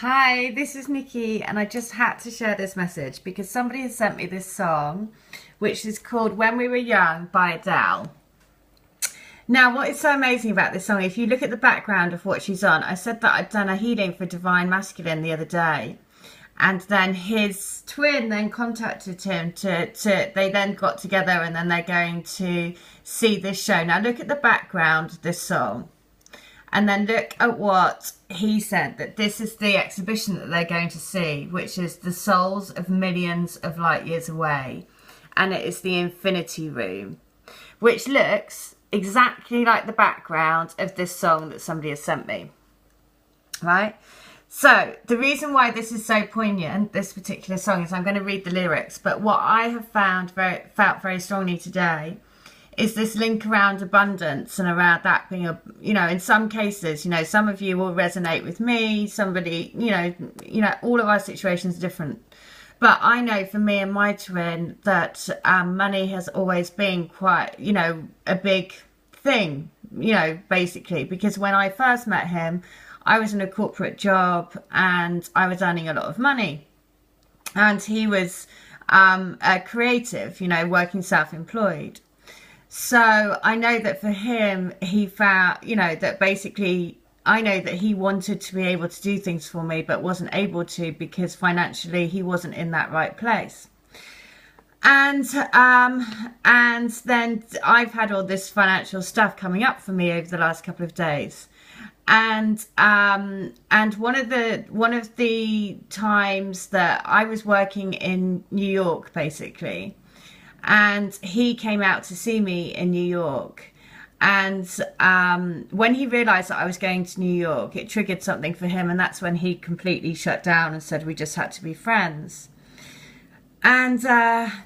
Hi, this is Nikki, and I just had to share this message because somebody has sent me this song, which is called When We Were Young by Adele. Now, what is so amazing about this song, if you look at the background of what she's on, I said that I'd done a healing for Divine Masculine the other day, and then his twin then contacted him they then got together and then they're going to see this show. Now, look at the background of this song. And then look at what he said, that this is the exhibition that they're going to see, which is the souls of millions of light years away. And it is the Infinity Room, which looks exactly like the background of this song that somebody has sent me. Right? So the reason why this is so poignant, this particular song, is I'm going to read the lyrics. But what I have felt very strongly today is this link around abundance and around that being in some cases, some of you will resonate with me, somebody, all of our situations are different. But I know for me and my twin that money has always been quite, a big thing, basically, because when I first met him, I was in a corporate job and I was earning a lot of money. And he was a creative, working self-employed. So I know that for him, he found, that basically, I know that he wanted to be able to do things for me, but wasn't able to because financially he wasn't in that right place. And then I've had all this financial stuff coming up for me over the last couple of days. And one of the times that I was working in New York, basically, and he came out to see me in New York. And when he realized that I was going to New York, it triggered something for him. And that's when he completely shut down and said we just had to be friends. And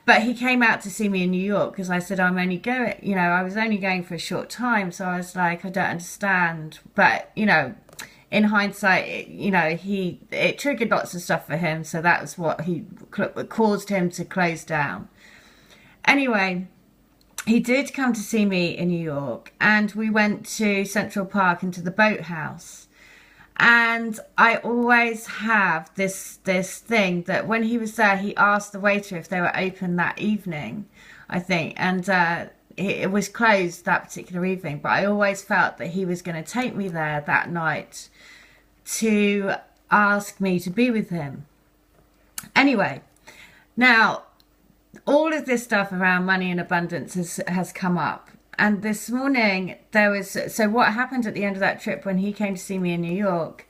but he came out to see me in New York because I said I'm only going, I was only going for a short time. So I was like, I don't understand. But, in hindsight, it triggered lots of stuff for him. So that was what caused him to close down. Anyway, he did come to see me in New York and we went to Central Park and to the boathouse. And I always have this thing that when he was there, he asked the waiter if they were open that evening, I think. And it was closed that particular evening. But I always felt that he was going to take me there that night to ask me to be with him. Anyway, now all of this stuff around money and abundance has come up. And this morning so what happened at the end of that trip when he came to see me in New York,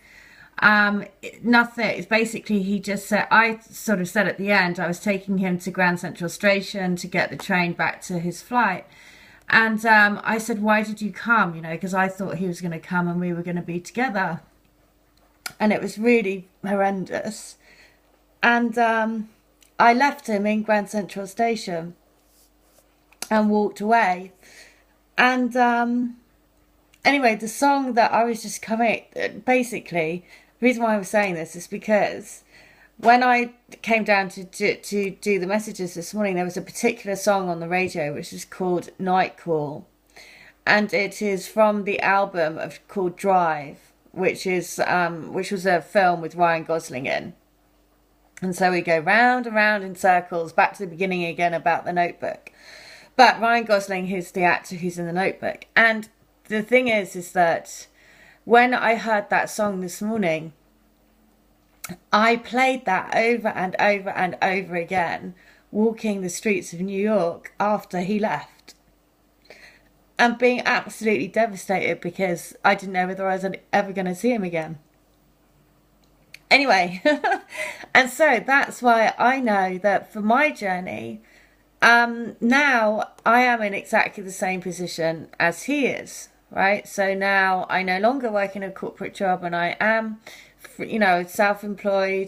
nothing. Basically, he just said, I sort of said at the end, I was taking him to Grand Central Station to get the train back to his flight. And I said, why did you come? Because I thought he was going to come and we were going to be together. And it was really horrendous. And I left him in Grand Central Station and walked away. And anyway, the song that I was just basically, the reason why I was saying this is because when I came down to do the messages this morning, there was a particular song on the radio which is called Night Call. And it is from the album called Drive, which was a film with Ryan Gosling in. And so we go round and round in circles, back to the beginning again about the Notebook. But Ryan Gosling is the actor who's in the Notebook. And the thing is that when I heard that song this morning, I played that over and over and over again, walking the streets of New York after he left. And being absolutely devastated because I didn't know whether I was ever going to see him again. Anyway, and so that's why I know that for my journey, now I am in exactly the same position as he is, right? So now I no longer work in a corporate job and I am, self-employed